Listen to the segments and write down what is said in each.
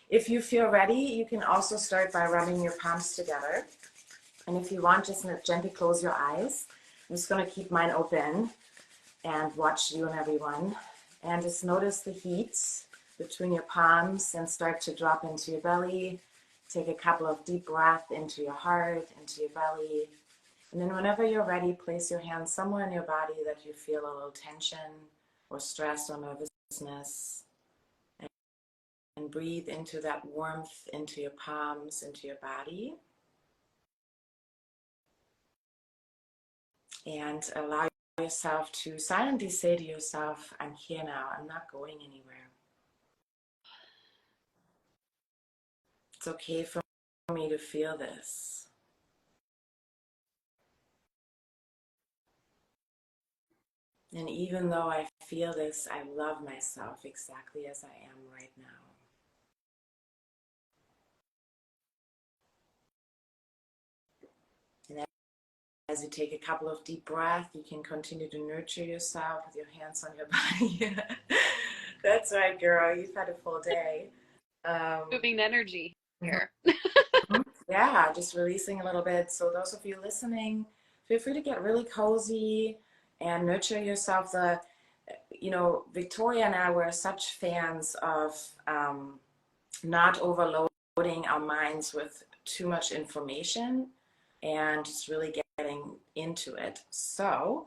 If you feel ready, you can also start by rubbing your palms together. And if you want, just gently close your eyes. I'm just going to keep mine open and watch you and everyone. And just notice the heat between your palms and start to drop into your belly. Take a couple of deep breaths into your heart, into your belly. And then whenever you're ready, place your hands somewhere in your body that you feel a little tension or stress or nervousness. And breathe into that warmth, into your palms, into your body. And allow yourself to silently say to yourself, I'm here now, I'm not going anywhere. It's okay for me to feel this. And even though I feel this, I love myself exactly as I am right now. And as you take a couple of deep breaths, you can continue to nurture yourself with your hands on your body. That's right, girl. You've had a full day. Moving energy here. Yeah, just releasing a little bit. So those of you listening, feel free to get really cozy and nurture yourself. Victoria and I were such fans of not overloading our minds with too much information and just really getting into it. So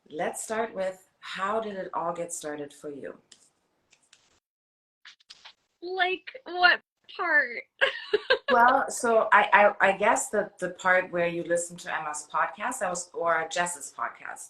let's start with, how did it all get started for you? Like what part? Well, so I guess that the part where you listened to Emma's podcast, or Jess's podcast,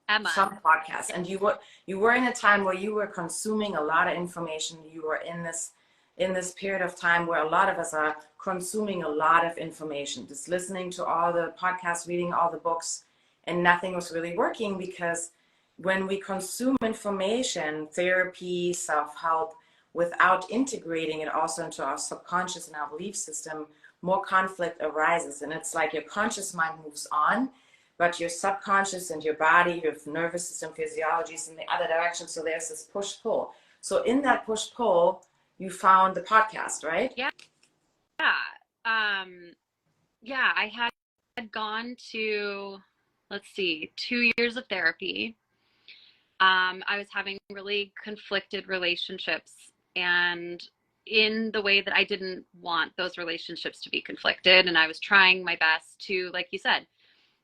Emma. some podcast, and you were in a time where you were consuming a lot of information. You were in this period of time where a lot of us are consuming a lot of information, just listening to all the podcasts, reading all the books, and nothing was really working, because when we consume information, therapy, self-help, without integrating it also into our subconscious and our belief system, more conflict arises. And it's like your conscious mind moves on, but your subconscious and your body, your nervous system, physiology is in the other direction. So there's this push-pull. So in that push-pull, you found the podcast, right? Yeah. Yeah, I had gone to, let's see, 2 years of therapy. I was having really conflicted relationships, and in the way that I didn't want those relationships to be conflicted. And I was trying my best to, like you said,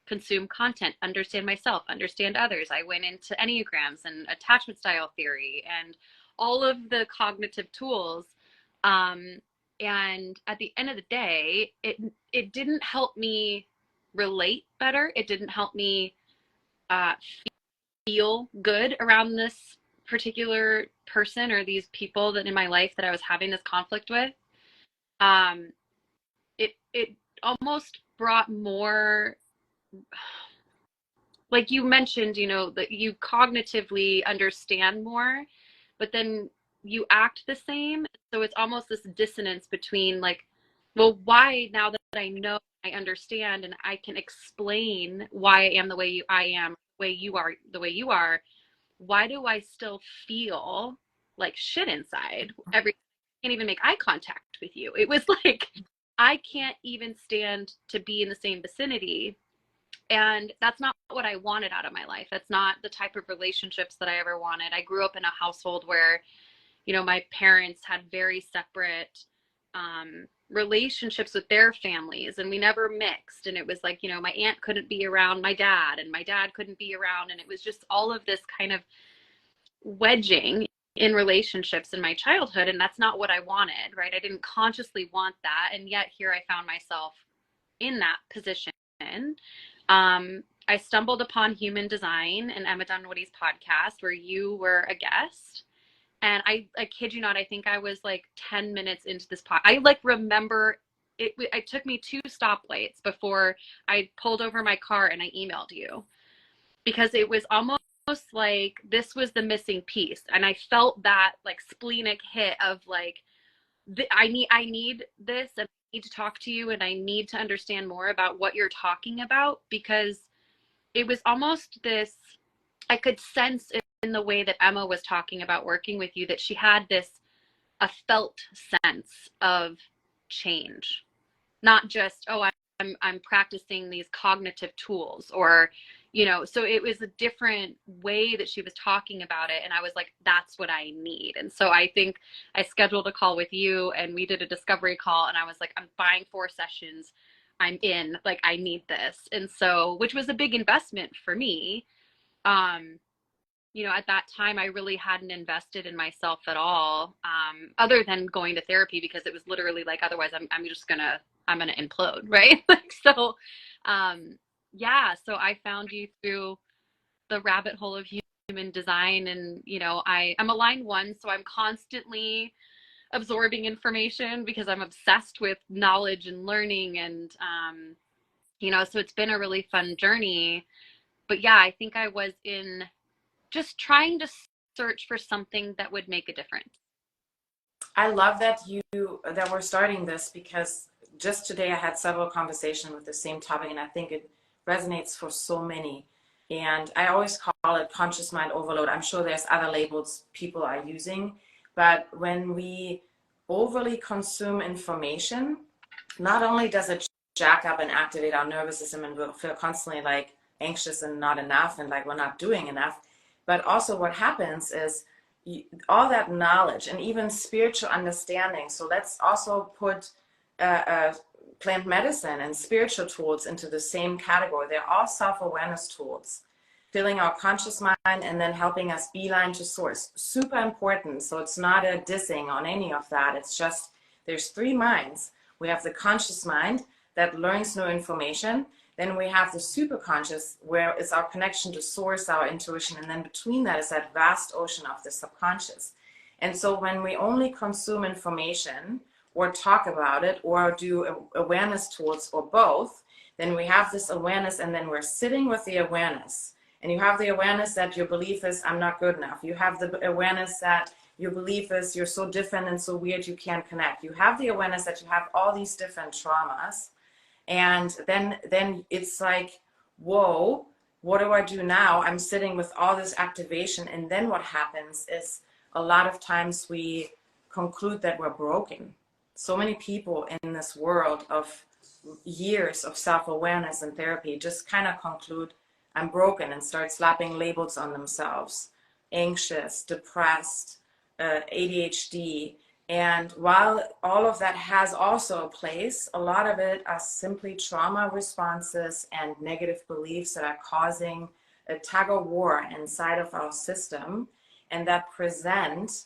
consume content, understand myself, understand others. I went into Enneagrams and attachment style theory and all of the cognitive tools. And at the end of the day, it didn't help me relate better. It didn't help me uh, feel good around this particular person or these people that in my life that I was having this conflict with. Um, it almost brought more, like you mentioned, that you cognitively understand more, but then you act the same. So it's almost this dissonance between, like, well, why, now that I know, I understand, and I can explain why I am the way I am, the way you are, why do I still feel like shit inside every time I can't even make eye contact with you? It was like, I can't even stand to be in the same vicinity. And that's not what I wanted out of my life. That's not the type of relationships that I ever wanted. I grew up in a household where, my parents had very separate relationships with their families, and we never mixed. And it was like, my aunt couldn't be around my dad, and my dad couldn't be around. And it was just all of this kind of wedging in relationships in my childhood. And that's not what I wanted, right? I didn't consciously want that. And yet here I found myself in that position. I stumbled upon Human Design and Emma Dunwoody's podcast, where you were a guest. And I kid you not, I think I was like 10 minutes into this I remember it took me 2 stoplights before I pulled over my car and I emailed you, because it was almost like this was the missing piece. And I felt that like splenic hit of like, I need this, and I need to talk to you, and I need to understand more about what you're talking about, because it was almost this, I could sense in the way that Emma was talking about working with you, that she had this a felt sense of change, not just, oh, I'm practicing these cognitive tools, or, you know, so it was a different way that she was talking about it. And I was like, that's what I need. And so I think I scheduled a call with you and we did a discovery call, and I was like, I'm buying 4 sessions. I'm in, like, I need this. And so, which was a big investment for me. You know, at that time, I really hadn't invested in myself at all, other than going to therapy, because it was literally like, otherwise I'm just gonna, I'm gonna implode, right? Like, so, yeah, so I found you through the rabbit hole of human design. And, you know, I'm a line 1, so I'm constantly absorbing information because I'm obsessed with knowledge and learning. And, you know, so it's been a really fun journey. But yeah, I think I was in just trying to search for something that would make a difference. I love that we're starting this, because just today I had several conversations with the same topic, and I think it resonates for so many. And I always call it conscious mind overload. I'm sure there's other labels people are using, but when we overly consume information, not only does it jack up and activate our nervous system, and we'll feel constantly like anxious and not enough and like we're not doing enough, but also what happens is all that knowledge and even spiritual understanding. So let's also put plant medicine and spiritual tools into the same category. They're all self-awareness tools, filling our conscious mind and then helping us beeline to source. Super important. So it's not a dissing on any of that. It's just there's 3 minds. We have the conscious mind that learns new information. Then we have the superconscious, where it's our connection to source, our intuition. And then between that is that vast ocean of the subconscious. And so when we only consume information or talk about it or do awareness tools or both, then we have this awareness, and then we're sitting with the awareness. And you have the awareness that your belief is, I'm not good enough. You have the awareness that your belief is, you're so different and so weird you can't connect. You have the awareness that you have all these different traumas. And then it's like, whoa, what do I do now? I'm sitting with all this activation. And then what happens is a lot of times we conclude that we're broken. So many people in this world of years of self-awareness and therapy just kind of conclude, I'm broken, and start slapping labels on themselves. Anxious, depressed, ADHD. And while all of that has also a place, a lot of it are simply trauma responses and negative beliefs that are causing a tug of war inside of our system, and that present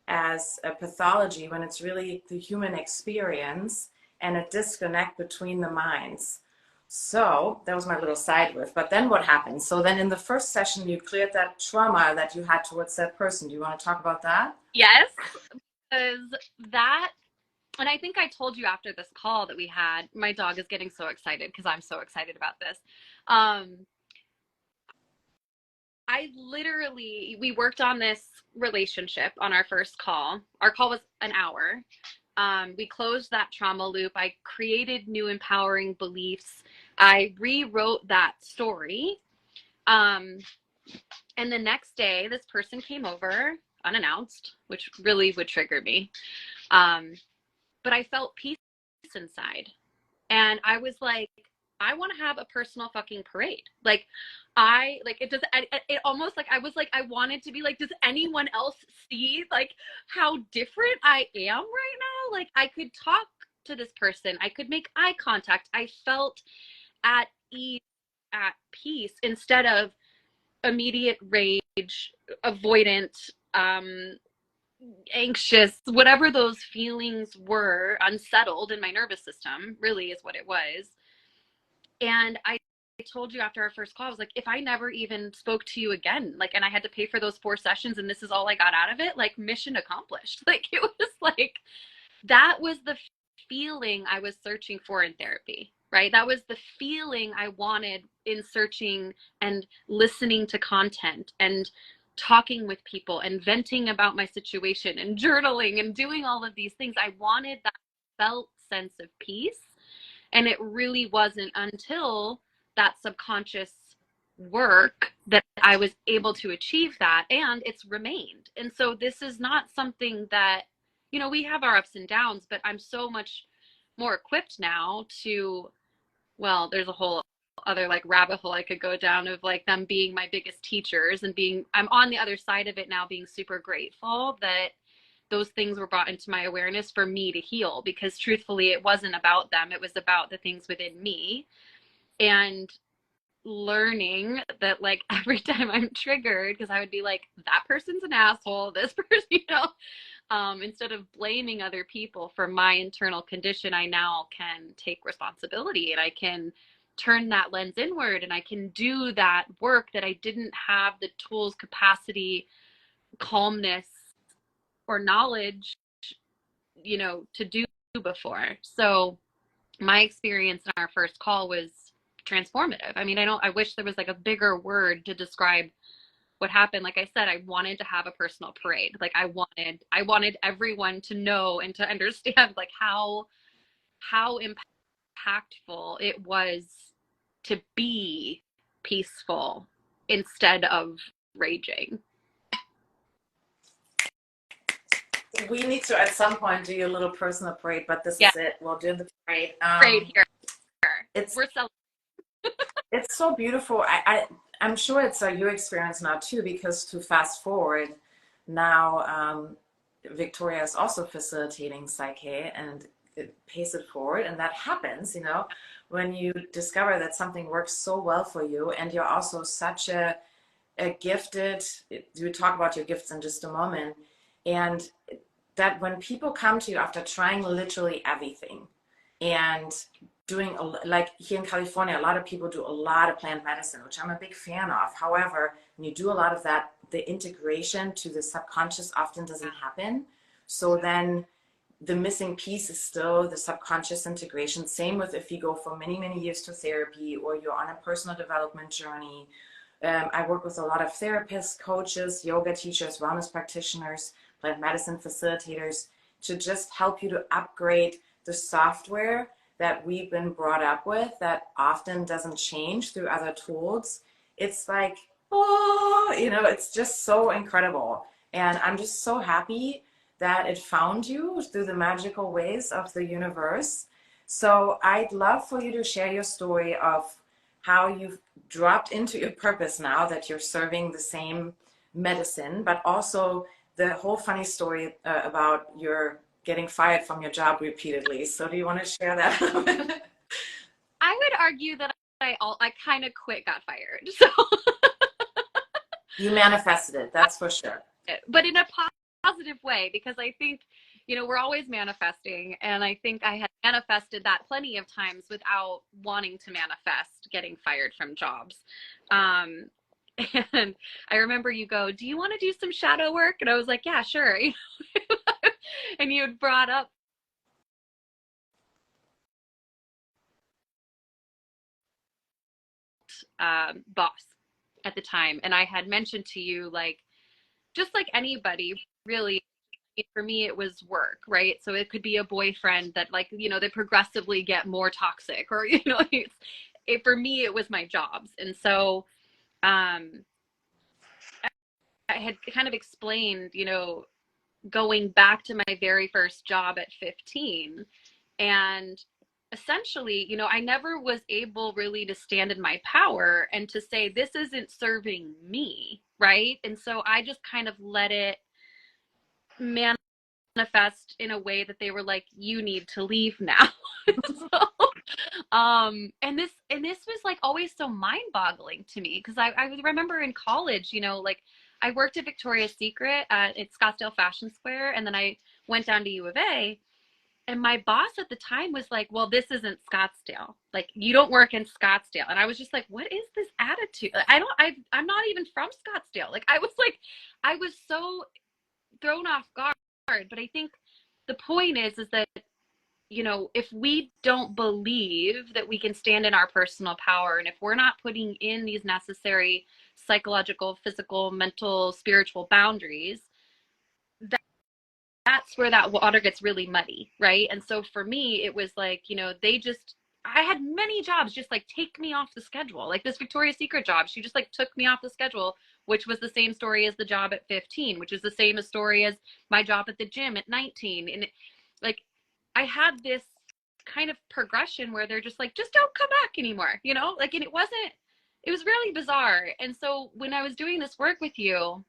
as a pathology when it's really the human experience and a disconnect between the minds. So that was my little side riff. But then what happened? So then in the first session, you cleared that trauma that you had towards that person. Do you want to talk about that? Yes, because that, and I think I told you after this call that we had, my dog is getting so excited because I'm so excited about this. I literally, we worked on this relationship on our first call. Our call was an hour. We closed that trauma loop. I created new empowering beliefs. I rewrote that story. And the next day, this person came over unannounced, which really would trigger me. But I felt peace inside. And I was like, I want to have a personal fucking parade. Like, it almost like, I was like, I wanted to be like, does anyone else see like how different I am right now? Like, I could talk to this person. I could make eye contact. I felt at ease, at peace, instead of immediate rage, avoidant, anxious, whatever those feelings were, unsettled in my nervous system, really is what it was. And I told you after our first call, I was like, if I never even spoke to you again, like, and I had to pay for those 4 sessions and this is all I got out of it, like, mission accomplished. Like, it was like, that was the feeling I was searching for in therapy, right? That was the feeling I wanted in searching and listening to content and talking with people and venting about my situation and journaling and doing all of these things. I wanted that felt sense of peace. And it really wasn't until that subconscious work that I was able to achieve that, and it's remained. And so this is not something that, you know, we have our ups and downs, but I'm so much more equipped now to, well, there's a whole other like rabbit hole I could go down of like them being my biggest teachers and being, I'm on the other side of it now, being super grateful that those things were brought into my awareness for me to heal, because truthfully it wasn't about them, it was about the things within me. And learning that like every time I'm triggered, because I would be like, that person's an asshole, this person, you know, instead of blaming other people for my internal condition, I now can take responsibility and I can turn that lens inward and I can do that work that I didn't have the tools, capacity, calmness, or knowledge, you know, to do before. So my experience in our first call was transformative. I mean, I wish there was like a bigger word to describe what happened. Like I said, I wanted to have a personal parade. Like I wanted everyone to know and to understand like how impactful it was to be peaceful instead of raging. We need to at some point do a little personal parade, but this Yeah, is it. We'll do the parade. parade here. It's We're celebrating. it's so beautiful. I'm sure it's your experience now too, because to fast forward now, Victoria is also facilitating PSYCH-K and it pays it forward, and that happens, you know, when you discover that something works so well for you, and you're also such a gifted. You talk about your gifts in just a moment, and that when people come to you after trying literally everything and doing like here in California, a lot of people do a lot of plant medicine, which I'm a big fan of. However, when you do a lot of that, the integration to the subconscious often doesn't happen. So then the missing piece is still the subconscious integration. Same with if you go for many, many years to therapy or you're on a personal development journey. I work with a lot of therapists, coaches, yoga teachers, wellness practitioners, plant medicine facilitators to just help you to upgrade the software that we've been brought up with that often doesn't change through other tools. It's like, oh, you know, it's just so incredible. And I'm just so happy that it found you through the magical ways of the universe. So I'd love for you to share your story of how you've dropped into your purpose now that you're serving the same medicine, but also the whole funny story about your getting fired from your job repeatedly. So do you want to share that? I would argue that I kind of quit, got fired. So You manifested it, that's for sure. but in a positive way, because I think, you know, we're always manifesting, and I think I had manifested that plenty of times without wanting to manifest getting fired from jobs. And I remember you go, do you want to do some shadow work? And I was like, yeah, sure. And you had brought up boss at the time, and I had mentioned to you, like, just like anybody really, for me it was work, right? So it could be a boyfriend that, like, you know, they progressively get more toxic, or you know, for me it was my jobs. And so I had kind of explained, you know, going back to my very first job at 15, and essentially, you know, I never was able really to stand in my power and to say, this isn't serving me, right? And so I just kind of let it manifest in a way that they were like, you need to leave now. So, and this was like always so mind-boggling to me, because I remember in college, you know, like I worked at Victoria's Secret at Scottsdale Fashion Square, and then I went down to U of A. And my boss at the time was like, well, this isn't Scottsdale. Like, you don't work in Scottsdale. And I was just like, what is this attitude? I'm not even from Scottsdale. Like, I was so thrown off guard. But I think the point is that, you know, if we don't believe that we can stand in our personal power, and if we're not putting in these necessary psychological, physical, mental, spiritual boundaries, that's where that water gets really muddy, right? And so for me, it was like, you know, they just, I had many jobs just like take me off the schedule. Like this Victoria's Secret job, she just like took me off the schedule, which was the same story as the job at 15, which is the same story as my job at the gym at 19. And like I had this kind of progression where they're just like, just don't come back anymore, you know? Like, and it was really bizarre. And so when I was doing this work with you,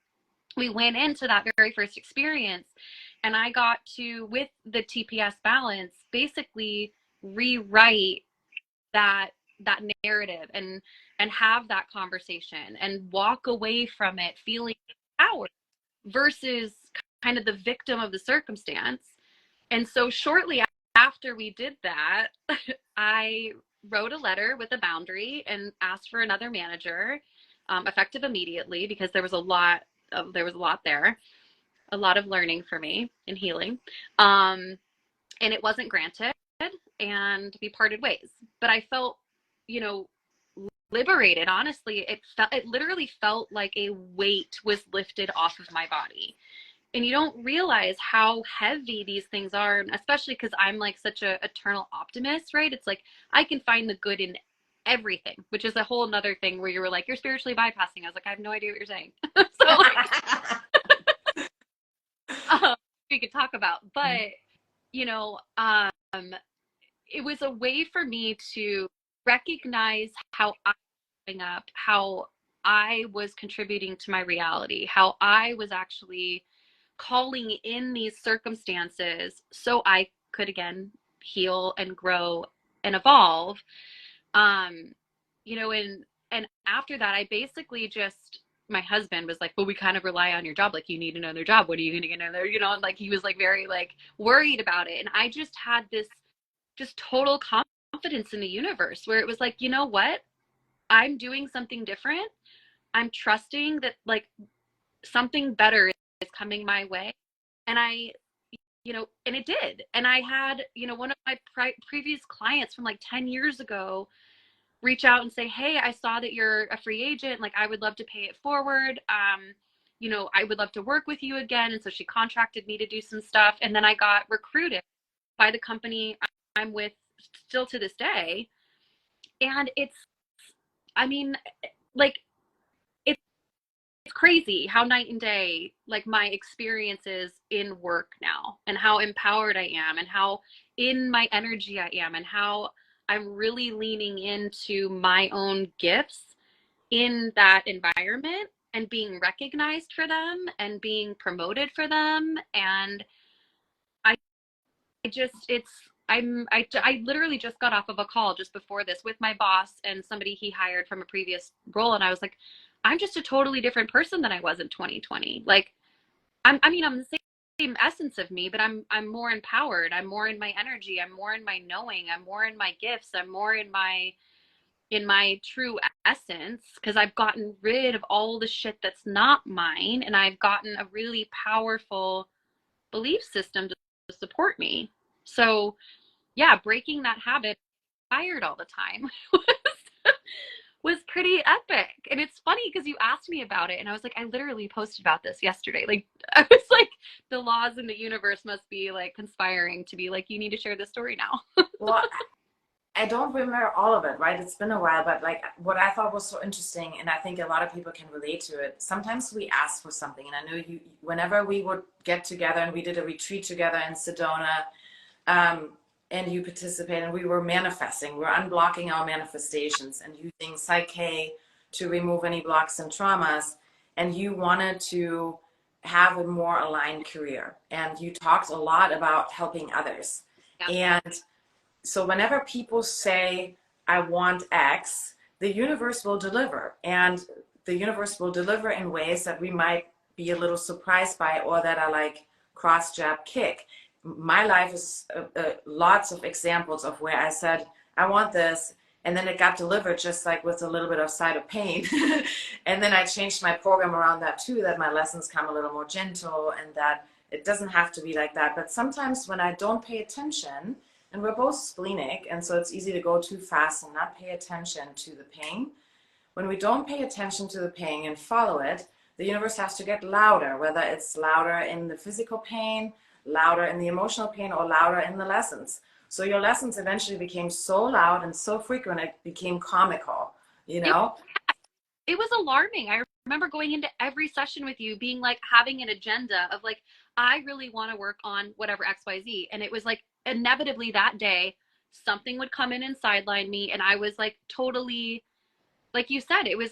we went into that very first experience, and I got to, with the TPS balance, basically rewrite that narrative and have that conversation and walk away from it feeling empowered versus kind of the victim of the circumstance. And so shortly after we did that, I wrote a letter with a boundary and asked for another manager, effective immediately, because there was a lot there, a lot of learning for me and healing. And it wasn't granted, and we parted ways. But I felt, you know, liberated. Honestly, it literally felt like a weight was lifted off of my body. And you don't realize how heavy these things are, especially because I'm like such a eternal optimist, right? It's like I can find the good in everything, which is a whole nother thing where you were like, you're spiritually bypassing. I was like, I have no idea what you're saying. So like, we could talk about, but you know, it was a way for me to recognize how I was growing up, how I was contributing to my reality, how I was actually calling in these circumstances so I could again heal and grow and evolve. You know, and after that, I basically just, my husband was like, well, we kind of rely on your job. Like, you need another job. What are you going to get another, you know, and like, he was like very like worried about it. And I just had this just total confidence in the universe where it was like, you know what? I'm doing something different. I'm trusting that like something better is coming my way. And I, you know, and it did. And I had, you know, one of my previous clients from like 10 years ago reach out and say, hey, I saw that you're a free agent. Like, I would love to pay it forward. You know, I would love to work with you again. And so she contracted me to do some stuff. And then I got recruited by the company I'm with still to this day. And it's, I mean, like, it's crazy how night and day, like my experiences in work now, and how empowered I am, and how in my energy I am, and how I'm really leaning into my own gifts in that environment and being recognized for them and being promoted for them. And I just, it's, I literally just got off of a call just before this with my boss and somebody he hired from a previous role. And I was like, I'm just a totally different person than I was in 2020. Like, I'm the same essence of me, but I'm more empowered. I'm more in my energy. I'm more in my knowing. I'm more in my gifts. I'm more in my true essence, because I've gotten rid of all the shit that's not mine, and I've gotten a really powerful belief system to support me. So yeah, breaking that habit, tired all the time, was pretty epic. And it's funny because you asked me about it, and I was like, I literally posted about this yesterday. Like, I was like, the laws in the universe must be like conspiring to be like, you need to share this story now. Well, I don't remember all of it, right? It's been a while, but like what I thought was so interesting, and I think a lot of people can relate to it. Sometimes we ask for something, and I know you, whenever we would get together and we did a retreat together in Sedona, and you participate, and we were manifesting, we're unblocking our manifestations and using PSYCH-K to remove any blocks and traumas. And you wanted to have a more aligned career, and you talked a lot about helping others. Yeah. And so whenever people say, I want X, the universe will deliver. And the universe will deliver in ways that we might be a little surprised by, or that are like cross jab kick. My life is lots of examples of where I said, I want this, and then it got delivered just like with a little bit of side of pain. And then I changed my program around that too, that my lessons come a little more gentle, and that it doesn't have to be like that. But sometimes when I don't pay attention, and we're both splenic, and so it's easy to go too fast and not pay attention to the pain. When we don't pay attention to the pain and follow it, the universe has to get louder, whether it's louder in the physical pain, louder in the emotional pain, or louder in the lessons. So your lessons eventually became so loud and so frequent, it became comical, you It know? it was alarming. I remember going into every session with you being like having an agenda of like, I really want to work on whatever XYZ. And it was like inevitably that day, something would come in and sideline me. And I was like totally, like you said, it was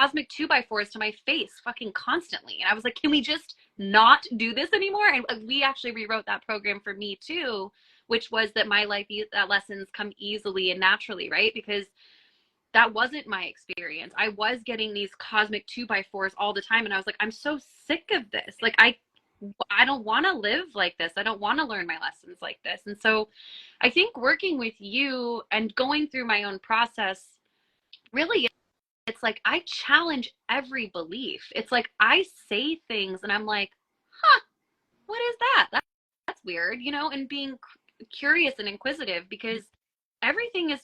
cosmic two by fours to my face fucking constantly. And I was like, can we just not do this anymore? And we actually rewrote that program for me too, which was that my life lessons come easily and naturally, right? Because that wasn't my experience. I was getting these cosmic two by fours all the time. And I was like, I'm so sick of this. Like, I don't want to live like this. I don't want to learn my lessons like this. And so I think working with you and going through my own process, really, it's like I challenge every belief. It's like I say things and I'm like, huh, what is that? That's weird, you know, and being curious and inquisitive because everything is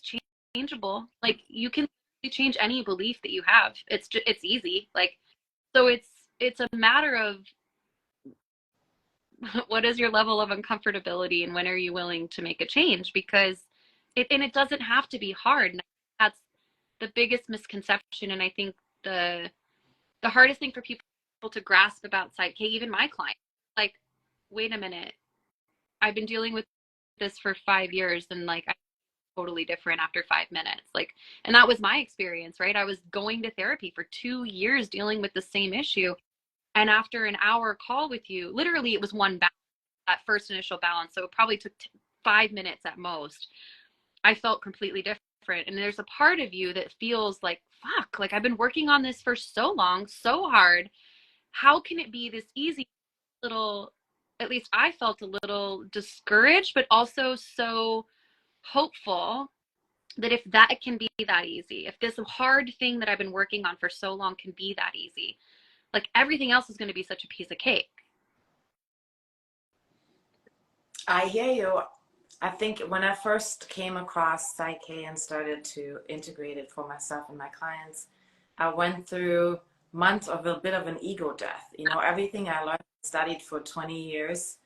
changeable. Like you can change any belief that you have. It's easy. Like so it's a matter of what is your level of uncomfortability and when are you willing to make a change because it doesn't have to be hard. And that's the biggest misconception and I think the hardest thing for people to grasp about PSYCH-K, even my client, like, wait a minute, I've been dealing with this for 5 years and like I'm totally different after 5 minutes. Like, and that was my experience, right? I was going to therapy for 2 years dealing with the same issue. And after an hour call with you, literally it was one balance, that first initial balance. So it probably took 5 minutes at most. I felt completely different. And there's a part of you that feels like, fuck, like I've been working on this for so long, so hard. How can it be this easy? Little, at least I felt a little discouraged, but also so hopeful that if that can be that easy, if this hard thing that I've been working on for so long can be that easy, like everything else is going to be such a piece of cake. I hear you. I think when I first came across PSYCH-K and started to integrate it for myself and my clients, I went through months of a bit of an ego death. You know, everything I learned and studied for 20 years,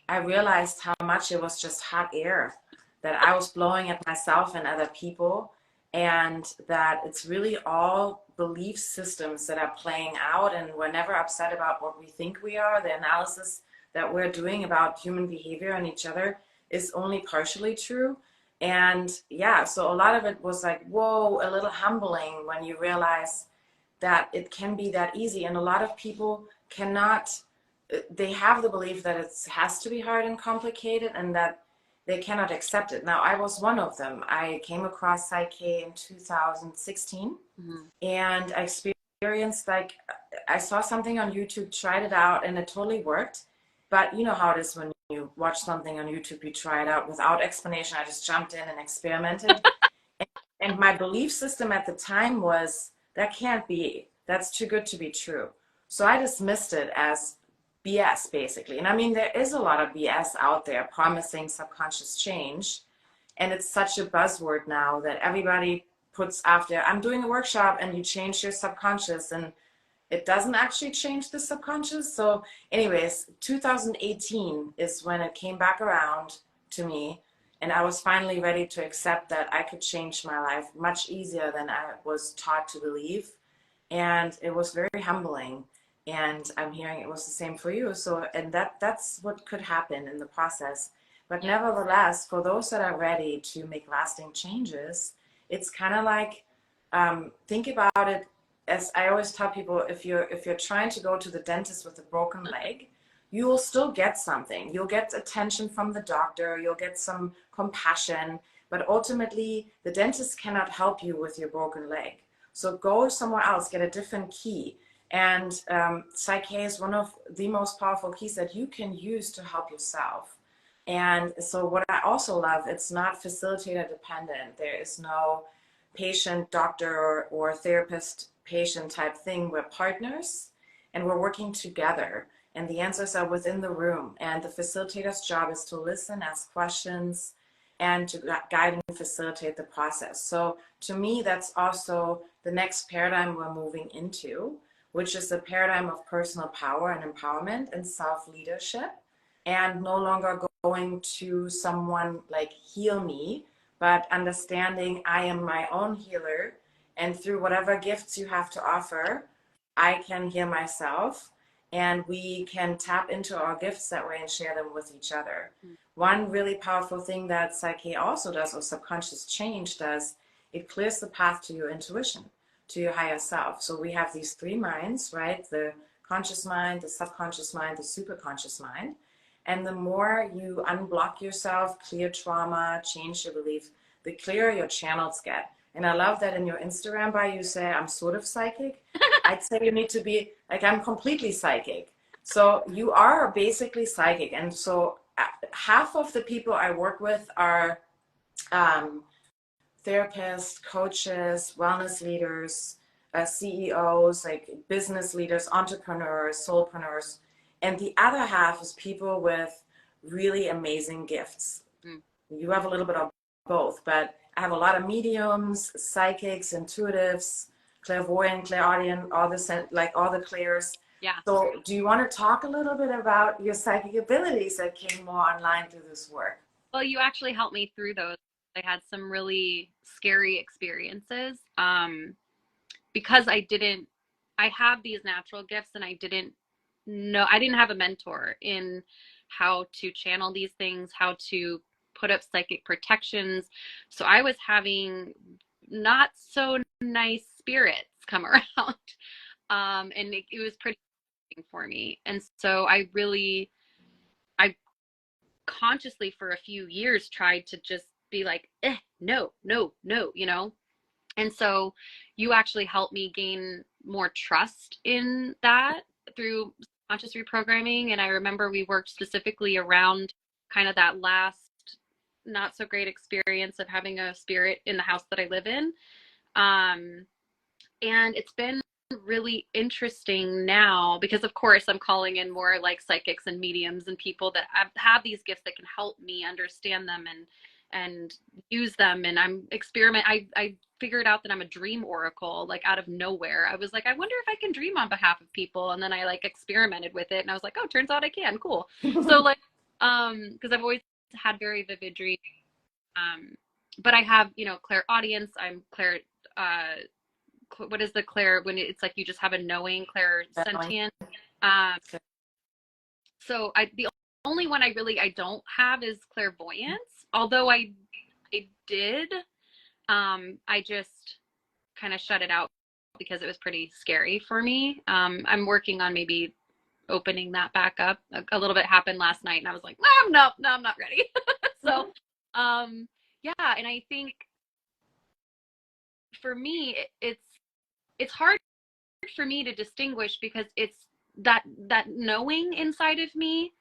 I realized how much it was just hot air that I was blowing at myself and other people, and that it's really all belief systems that are playing out, and we're never upset about what we think we are. The analysis that we're doing about human behavior and each other is only partially true. And yeah, so a lot of it was like, whoa, a little humbling when you realize that it can be that easy. And a lot of people cannot, they have the belief that it has to be hard and complicated and that they cannot accept it. Now, I was one of them. I came across PSYCH-K in 2016, and I experienced like, I saw something on YouTube, tried it out, and it totally worked. But you know how it is when you watch something on YouTube, you try it out without explanation. I just jumped in and experimented. And my belief system at the time was, that can't be, that's too good to be true. So I dismissed it as BS, basically. And I mean, there is a lot of BS out there promising subconscious change. And it's such a buzzword now that everybody puts after, I'm doing a workshop and you change your subconscious, and it doesn't actually change the subconscious. So anyways, 2018 is when it came back around to me, and I was finally ready to accept that I could change my life much easier than I was taught to believe. And it was very humbling. And I'm hearing it was the same for you. So, and that's what could happen in the process. But nevertheless, for those that are ready to make lasting changes, it's kind of like, think about it as I always tell people, if you're trying to go to the dentist with a broken leg, you will still get something. You'll get attention from the doctor, you'll get some compassion, but ultimately the dentist cannot help you with your broken leg. So go somewhere else, get a different key. And PSYCH-K is one of the most powerful keys that you can use to help yourself. And so what I also love, it's not facilitator dependent. There is no patient, doctor, or therapist patient type thing. We're partners and we're working together, and the answers are within the room, and the facilitator's job is to listen, ask questions, and to guide and facilitate the process. So to me, that's also the next paradigm we're moving into, which is the paradigm of personal power and empowerment and self-leadership, and no longer going to someone like heal me, but understanding I am my own healer. And through whatever gifts you have to offer, I can heal myself. And we can tap into our gifts that way and share them with each other. One really powerful thing that PSYCH-K also does, or subconscious change does, it clears the path to your intuition, to your higher self. So we have these three minds, right? The conscious mind, the subconscious mind, the superconscious mind. And the more you unblock yourself, clear trauma, change your belief, the clearer your channels get. And I love that in your Instagram bio you say, I'm sort of psychic. I'd say you need to be like, I'm completely psychic. So you are basically psychic. And so half of the people I work with are therapists, coaches, wellness leaders, CEOs, like business leaders, entrepreneurs, soulpreneurs. And the other half is people with really amazing gifts. You have a little bit of both, but I have a lot of mediums, psychics, intuitives, clairvoyant, clairaudient, all the clairs. Yeah. So do you want to talk a little bit about your psychic abilities that came more online through this work? Well, you actually helped me through those. I had some really scary experiences because I have these natural gifts and I didn't have a mentor in how to channel these things, how to put up psychic protections. So I was having not so nice spirits come around. And it was pretty for me. And so I consciously for a few years tried to just be like, no, no, no, And so you actually helped me gain more trust in that through conscious reprogramming. And I remember we worked specifically around kind of that last not so great experience of having a spirit in the house that I live in. And it's been really interesting now because of course I'm calling in more like psychics and mediums and people that have these gifts that can help me understand them and use them. And I figured out that I'm a dream oracle, like out of nowhere. I was like, I wonder if I can dream on behalf of people. And then I like experimented with it and I was like, oh, turns out I can. Cool. So like, because I've always had very vivid dreams. But I have, clairaudience. I'm what is the clair when it's like you just have a knowing, clairsentient. So the only one I don't have is clairvoyance. Although I did, I just kind of shut it out because it was pretty scary for me. I'm working on maybe opening that back up. A little bit happened last night and I was like, no, I'm not ready. So, yeah. And I think for me, it's hard for me to distinguish because it's that knowing inside of me,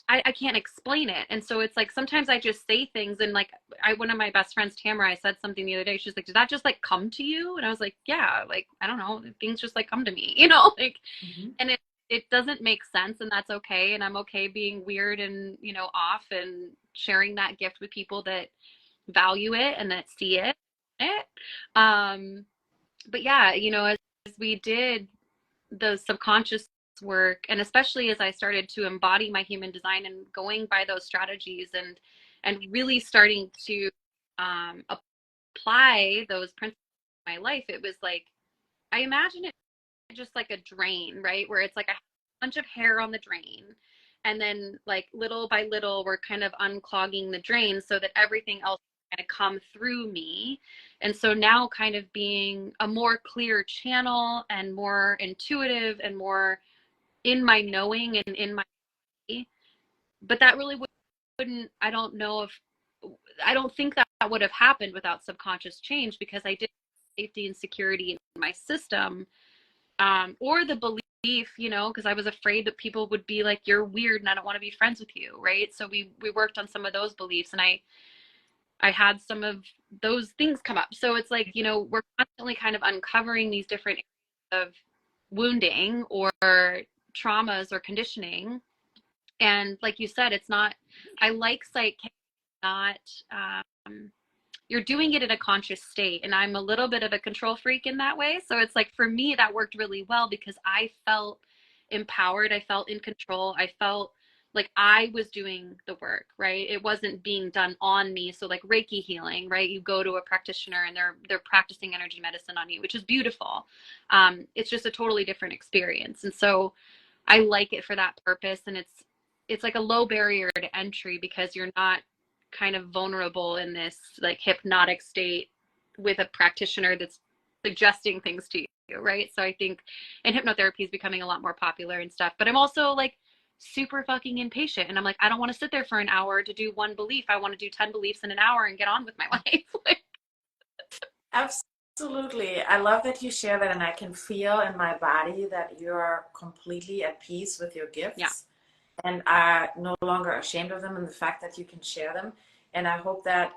I can't explain it. And so it's like sometimes I just say things and like one of my best friends, Tamara, I said something the other day. She's like, did that just like come to you? And I was like, yeah, like I don't know, things just like come to me, like and it doesn't make sense, and that's okay. And I'm okay being weird and off and sharing that gift with people that value it and that see it. But yeah, as we did the subconscious work, and especially as I started to embody my human design and going by those strategies and really starting to apply those principles in my life, it was like I imagine it just like a drain, right? Where it's like a bunch of hair on the drain. And then like little by little, we're kind of unclogging the drain so that everything else kind of come through me. And so now kind of being a more clear channel and more intuitive and more in my knowing and in my, but that really wouldn't, I don't think that would have happened without subconscious change because I did safety and security in my system, or the belief, because I was afraid that people would be like, you're weird and I don't want to be friends with you. Right. So we worked on some of those beliefs and I had some of those things come up. So it's like, we're constantly kind of uncovering these different areas of wounding or traumas or conditioning. And like you said, it's not, I like PSYCH-K, not, you're doing it in a conscious state. And I'm a little bit of a control freak in that way. So it's like, for me, that worked really well because I felt empowered. I felt in control. I felt like I was doing the work, right? It wasn't being done on me. So like Reiki healing, right? You go to a practitioner and they're practicing energy medicine on you, which is beautiful. It's just a totally different experience. And so I like it for that purpose. And it's like a low barrier to entry because you're not kind of vulnerable in this like hypnotic state with a practitioner that's suggesting things to you, right? So I think, and hypnotherapy is becoming a lot more popular and stuff, but I'm also like super fucking impatient, and I'm like, I don't want to sit there for an hour to do one belief. I want to do 10 beliefs in an hour and get on with my life. Absolutely. I love that you share that, and I can feel in my body that you're completely at peace with your Yeah. gifts and are no longer ashamed of them and the fact that you can share them. And I hope that,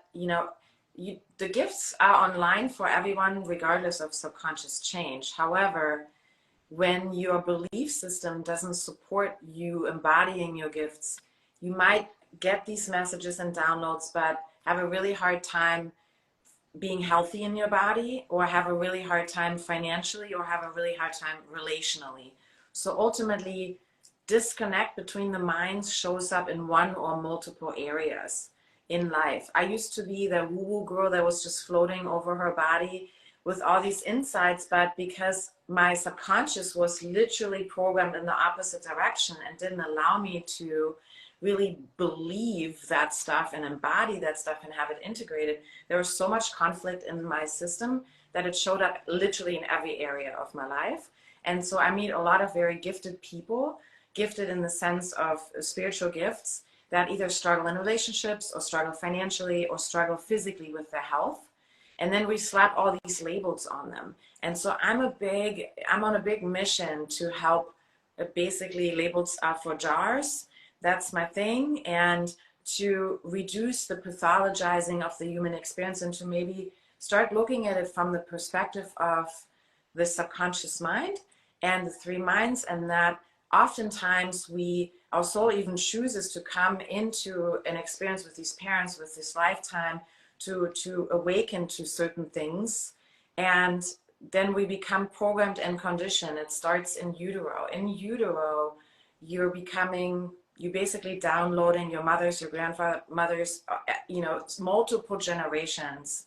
the gifts are online for everyone, regardless of subconscious change. However, when your belief system doesn't support you embodying your gifts, you might get these messages and downloads, but have a really hard time being healthy in your body, or have a really hard time financially, or have a really hard time relationally. So ultimately, disconnect between the minds shows up in one or multiple areas in life. I used to be the woo-woo girl that was just floating over her body with all these insights, but because my subconscious was literally programmed in the opposite direction and didn't allow me to really believe that stuff and embody that stuff and have it integrated, there was so much conflict in my system that it showed up literally in every area of my life. And so I meet a lot of very gifted people, gifted in the sense of spiritual gifts, that either struggle in relationships or struggle financially or struggle physically with their health. And then we slap all these labels on them. And so I'm on a big mission to help. Basically, labels are for jars. That's my thing. And to reduce the pathologizing of the human experience and to maybe start looking at it from the perspective of the subconscious mind and the three minds, and that oftentimes our soul even chooses to come into an experience with these parents, with this lifetime, to awaken to certain things. And then we become programmed and conditioned. It starts in utero. In utero, you're basically downloading your mother's, your grandmother's, multiple generations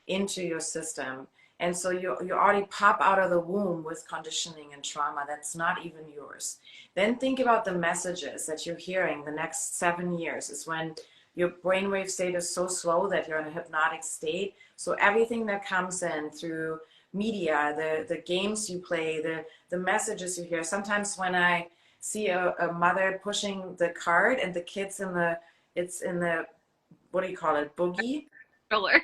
into your system. And so you already pop out of the womb with conditioning and trauma that's not even yours. Then think about the messages that you're hearing the next 7 years is when your brainwave state is so slow that you're in a hypnotic state. So everything that comes in through media, the games you play, the messages you hear. Sometimes when I see a mother pushing the cart and the kids it's in the, what do you call it, boogie? Stroller.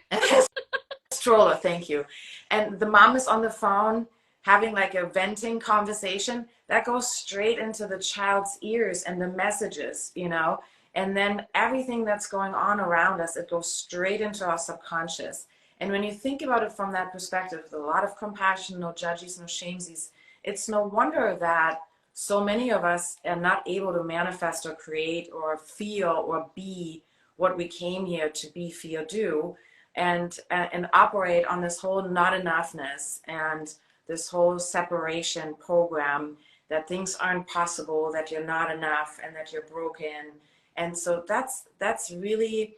Stroller, thank you. And the mom is on the phone having like a venting conversation, that goes straight into the child's ears and the messages, and then everything that's going on around us, it goes straight into our subconscious. And when you think about it from that perspective, with a lot of compassion, no judges, no shamesies, it's no wonder that so many of us are not able to manifest or create or feel or be what we came here to be, feel, do, and operate on this whole not enoughness and this whole separation program, that things aren't possible, that you're not enough, and that you're broken. And so that's really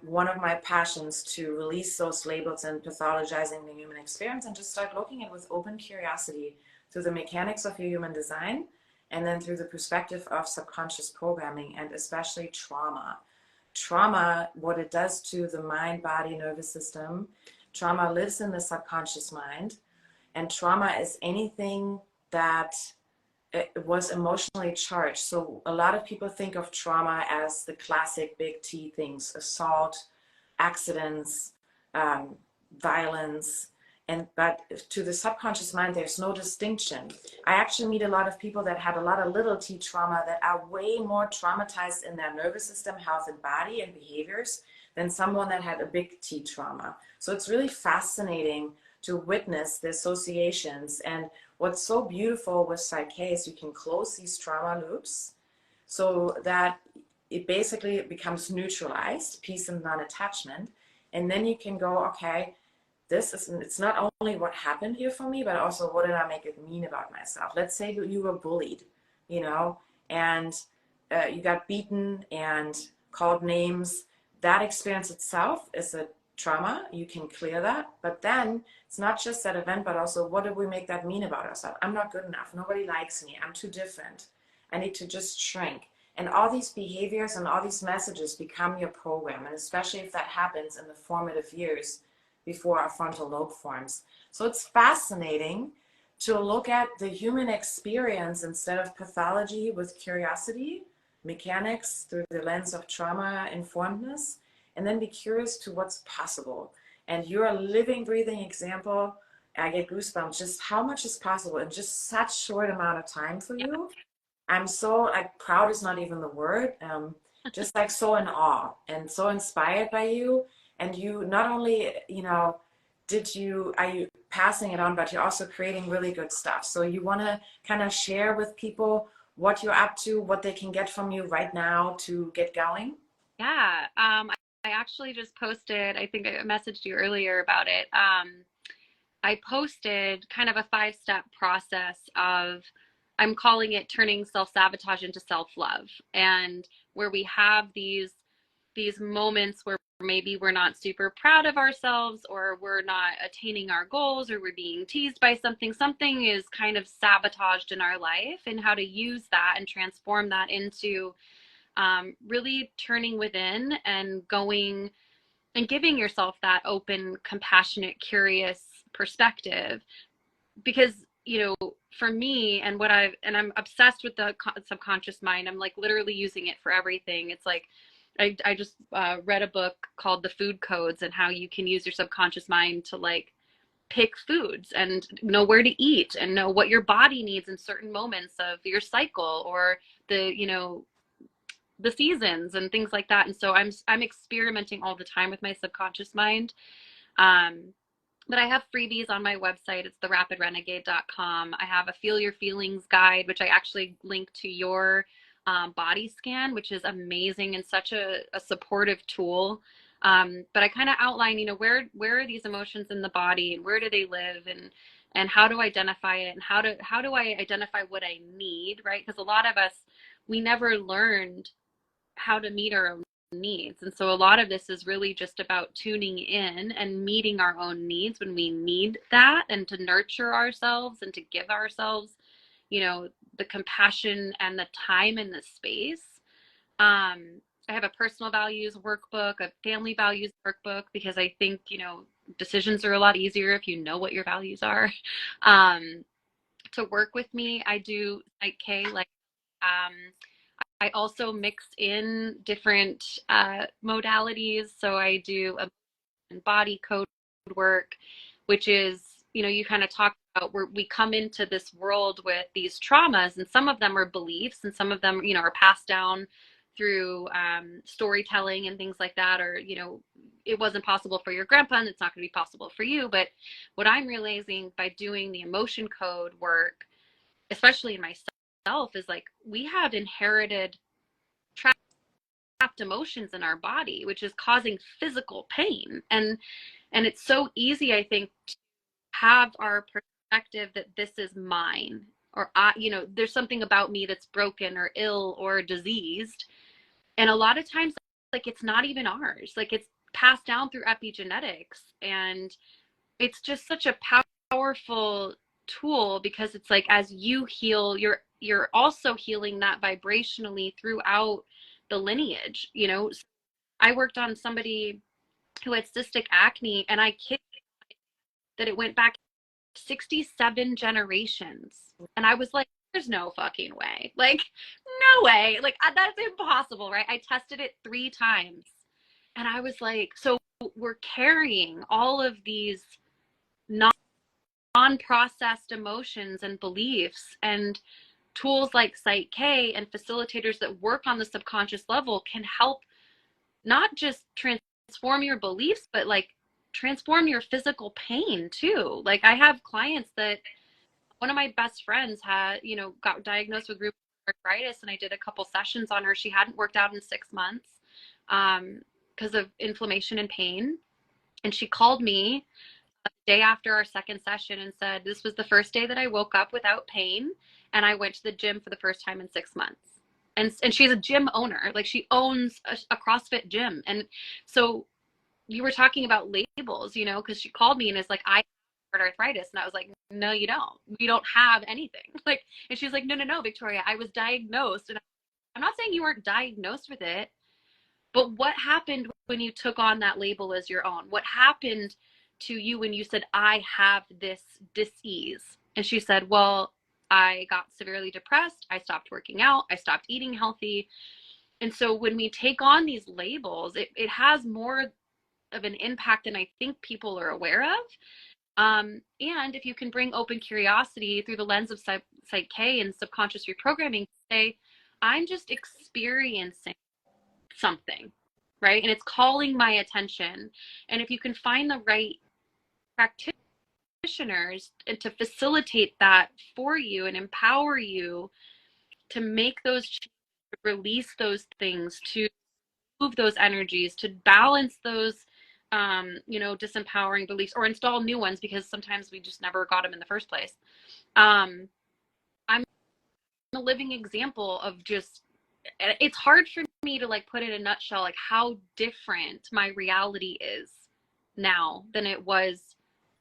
one of my passions, to release those labels and pathologizing the human experience and just start looking at it with open curiosity through the mechanics of your human design, and then through the perspective of subconscious programming, and especially trauma. Trauma, what it does to the mind, body, nervous system, trauma lives in the subconscious mind, and trauma is anything that it was emotionally charged. So a lot of people think of trauma as the classic big T things: assault, accidents, violence. But to the subconscious mind, there's no distinction. I actually meet a lot of people that had a lot of little T trauma that are way more traumatized in their nervous system, health, and body and behaviors than someone that had a big T trauma. So it's really fascinating to witness the associations. And what's so beautiful with PSYCH-K is you can close these trauma loops so that it basically becomes neutralized, peace and non-attachment. And then you can go, okay, it's not only what happened here for me, but also what did I make it mean about myself? Let's say you were bullied, and you got beaten and called names, that experience itself is a trauma. You can clear that. But then it's not just that event, but also what do we make that mean about ourselves? I'm not good enough. Nobody likes me. I'm too different. I need to just shrink. And all these behaviors and all these messages become your program. And especially if that happens in the formative years before our frontal lobe forms. So it's fascinating to look at the human experience instead of pathology with curiosity, mechanics through the lens of trauma informedness, and then be curious to what's possible. And you're a living, breathing example. I get goosebumps just how much is possible in just such short amount of time for you. I'm so like proud is not even the word. Just like so in awe and so inspired by you. And you not only, are you passing it on, but you're also creating really good stuff. So you want to kind of share with people what you're up to, what they can get from you right now to get going? Yeah. I actually just posted, I think I messaged you earlier about it. I posted kind of a 5-step process of, I'm calling it turning self-sabotage into self-love, and where we have these moments where maybe we're not super proud of ourselves, or we're not attaining our goals, or we're being teased by something is kind of sabotaged in our life, and how to use that and transform that into really turning within and going and giving yourself that open, compassionate, curious perspective. Because for me, and I'm obsessed with the subconscious mind. I'm like literally using it for everything. It's like I just read a book called The Food Codes, and how you can use your subconscious mind to like pick foods and know where to eat and know what your body needs in certain moments of your cycle, or the seasons and things like that. And so I'm experimenting all the time with my subconscious mind. um but I have freebies on my website. It's therapidrenegade.com. I have a Feel Your Feelings guide, which I actually link to your body scan, which is amazing and such a supportive tool. But I kind of outline, where are these emotions in the body, and where do they live, and how to identify it, and how do I identify what I need, right? Because a lot of us, we never learned how to meet our own needs. And so a lot of this is really just about tuning in and meeting our own needs when we need that, and to nurture ourselves and to give ourselves, the compassion and the time and the space. I have a personal values workbook, a family values workbook, because I think, decisions are a lot easier if you know what your values are. To work with me, I do PSYCH-K, like, I also mixed in different modalities. So I do a body code work, which is, you kind of talk about where we come into this world with these traumas, and some of them are beliefs, and some of them, are passed down through storytelling and things like that, or, it wasn't possible for your grandpa, and it's not going to be possible for you. But what I'm realizing by doing the emotion code work, especially in myself, is like we have inherited trapped emotions in our body, which is causing physical pain. And it's so easy, I think, to have our perspective that this is mine, or there's something about me that's broken or ill or diseased. And a lot of times, like, it's not even ours. Like, it's passed down through epigenetics, and it's just such a powerful tool, because it's like, as you heal, you're also healing that vibrationally throughout the lineage. I worked on somebody who had cystic acne, and I kid that it went back 67 generations. And I was like, there's no fucking way. Like, no way. Like, that's impossible, right? I tested it 3 times. And I was like, so we're carrying all of these non-processed emotions and beliefs, and tools like PSYCH-K and facilitators that work on the subconscious level can help not just transform your beliefs, but like transform your physical pain too. Like, I have clients that, one of my best friends had, got diagnosed with rheumatoid arthritis, and I did a couple sessions on her. She hadn't worked out in 6 months because of inflammation and pain. And she called me the day after our second session and said, this was the first day that I woke up without pain, and I went to the gym for the first time in 6 months. and she's a gym owner. Like she owns a CrossFit gym. And so you were talking about labels, you know, because she called me and is like, I have arthritis. And I was like, no, you don't. We don't have anything. Like, and she's like, no, Victoria, I was diagnosed. And I'm not saying you weren't diagnosed with it, but what happened when you took on that label as your own? What happened to you when you said, I have this dis-ease? And she said, well, I got severely depressed. I stopped working out. I stopped eating healthy. And so when we take on these labels, it has more of an impact than I think people are aware of. And if you can bring open curiosity through the lens of PSYCH-K and subconscious reprogramming, say, I'm just experiencing something, right? And it's calling my attention. And if you can find the right practitioners and to facilitate that for you and empower you to make those changes, to release those things, to move those energies, to balance those disempowering beliefs or install new ones, because sometimes we just never got them in the first place. I'm a living example of just, it's hard for me to like put it in a nutshell, like how different my reality is now than it was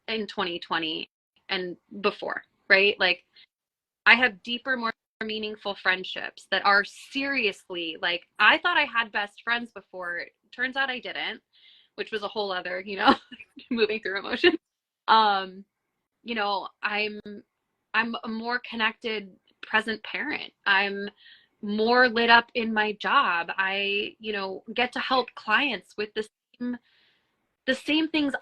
in 2020 and before, right? Like I have deeper, more meaningful friendships that are seriously like, I thought I had best friends before. Turns out I didn't, which was a whole other, moving through emotion. I'm a more connected present parent. I'm more lit up in my job. I, get to help clients with the same things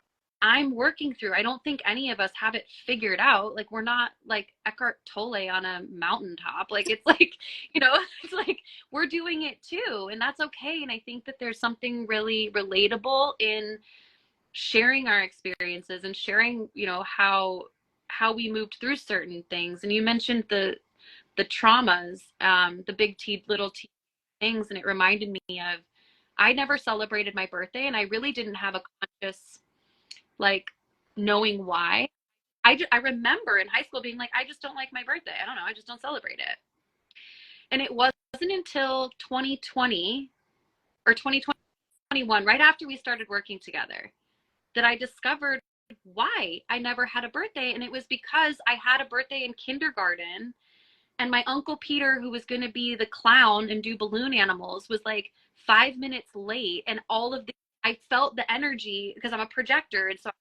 I'm working through. I don't think any of us have it figured out. Like we're not like Eckhart Tolle on a mountaintop. Like it's like, it's like we're doing it too, and that's okay. And I think that there's something really relatable in sharing our experiences and sharing, how we moved through certain things. And you mentioned the traumas, the big T, little T things, and it reminded me of, I never celebrated my birthday, and I really didn't have a conscious, like, knowing why. I remember in high school being like, I just don't like my birthday. I don't know. I just don't celebrate it. And it wasn't until 2020 or 2021, right after we started working together, that I discovered why I never had a birthday. And it was because I had a birthday in kindergarten, and my Uncle Peter, who was going to be the clown and do balloon animals, was like 5 minutes late. And I felt the energy because I'm a projector. And so I'm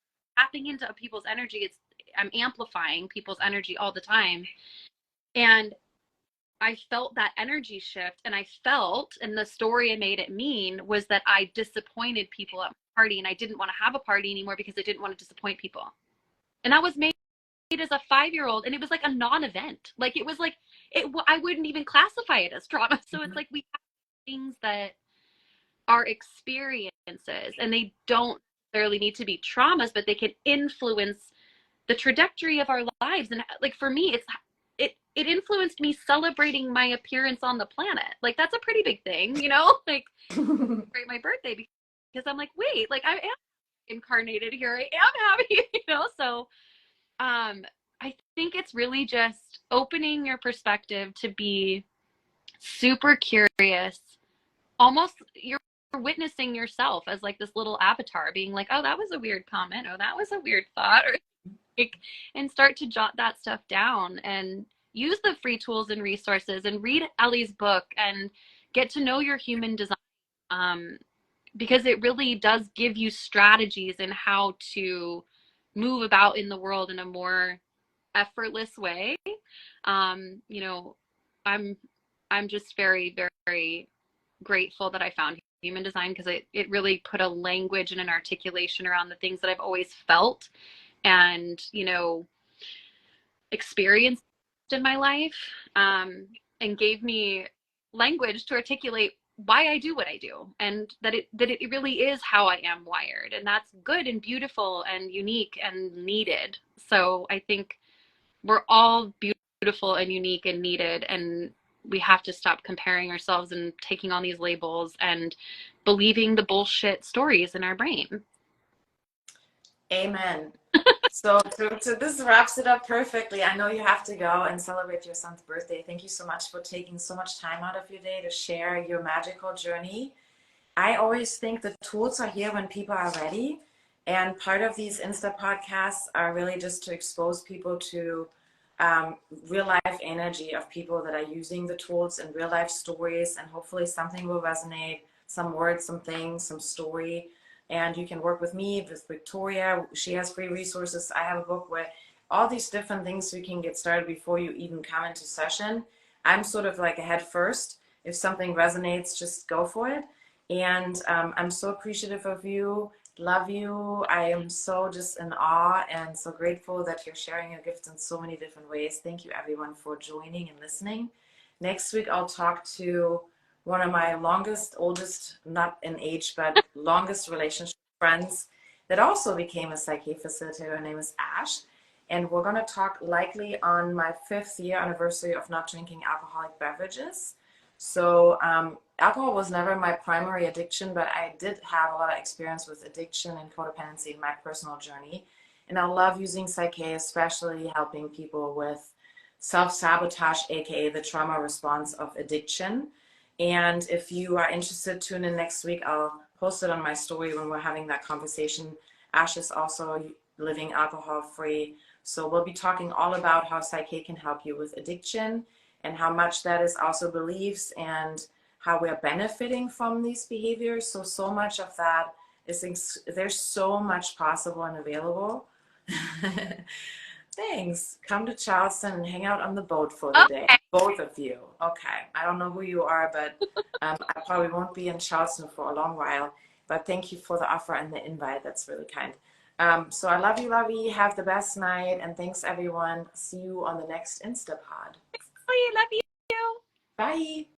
tapping into people's energy. I'm amplifying people's energy all the time. And I felt that energy shift, and and the story I made it mean was that I disappointed people at my party, and I didn't want to have a party anymore because I didn't want to disappoint people. And that was made as a 5-year-old, and it was like a non-event. Like it was like, I wouldn't even classify it as trauma. So it's like we have things that are experiences, and they don't necessarily need to be traumas, but they can influence the trajectory of our lives. And like for me, it influenced me celebrating my appearance on the planet. Like that's a pretty big thing, like celebrate my birthday, because I'm like, wait, like I am incarnated here. I am happy, So I think it's really just opening your perspective to be super curious. Almost you're witnessing yourself as like this little avatar, being like, oh, that was a weird comment, or that was a weird thought, or like, and start to jot that stuff down and use the free tools and resources and read Ellie's book and get to know your human design, because it really does give you strategies in how to move about in the world in a more effortless way. I'm just very, very grateful that I found human design, because it really put a language and an articulation around the things that I've always felt and, experienced in my life, and gave me language to articulate why I do what I do, and that it really is how I am wired, and that's good and beautiful and unique and needed. So I think we're all beautiful and unique and needed, and we have to stop comparing ourselves and taking on these labels and believing the bullshit stories in our brain. Amen. So this wraps it up perfectly. I know you have to go and celebrate your son's birthday. Thank you so much for taking so much time out of your day to share your magical journey. I always think the tools are here when people are ready. And part of these Insta podcasts are really just to expose people to real life energy of people that are using the tools and real life stories. And hopefully something will resonate, some words, some things, some story. And you can work with me, with Victoria. She has free resources. I have a book where all these different things so you can get started before you even come into session. I'm sort of like a head first. If something resonates, just go for it. And I'm so appreciative of you. Love you. I am so just in awe and so grateful that you're sharing your gifts in so many different ways. Thank you, everyone, for joining and listening. Next week, I'll talk to one of my longest, oldest, not in age, but longest relationship friends that also became a PSYCH-K facilitator. Her name is Ash. And we're going to talk likely on my 5th year anniversary of not drinking alcoholic beverages. So alcohol was never my primary addiction, but I did have a lot of experience with addiction and codependency in my personal journey. And I love using PSYCH-K, especially helping people with self-sabotage, aka the trauma response of addiction. And if you are interested, tune in next week. I'll post it on my story when we're having that conversation. Ash is also living alcohol-free. So we'll be talking all about how PSYCH-K can help you with addiction and how much that is also beliefs and how we're benefiting from these behaviors. So much of that is, there's so much possible and available. Thanks. Come to Charleston and hang out on the boat for the day. Both of you. Okay. I don't know who you are, but I probably won't be in Charleston for a long while. But thank you for the offer and the invite. That's really kind. So I love you, Lovey. Have the best night. And thanks, everyone. See you on the next Instapod. I love you. Bye.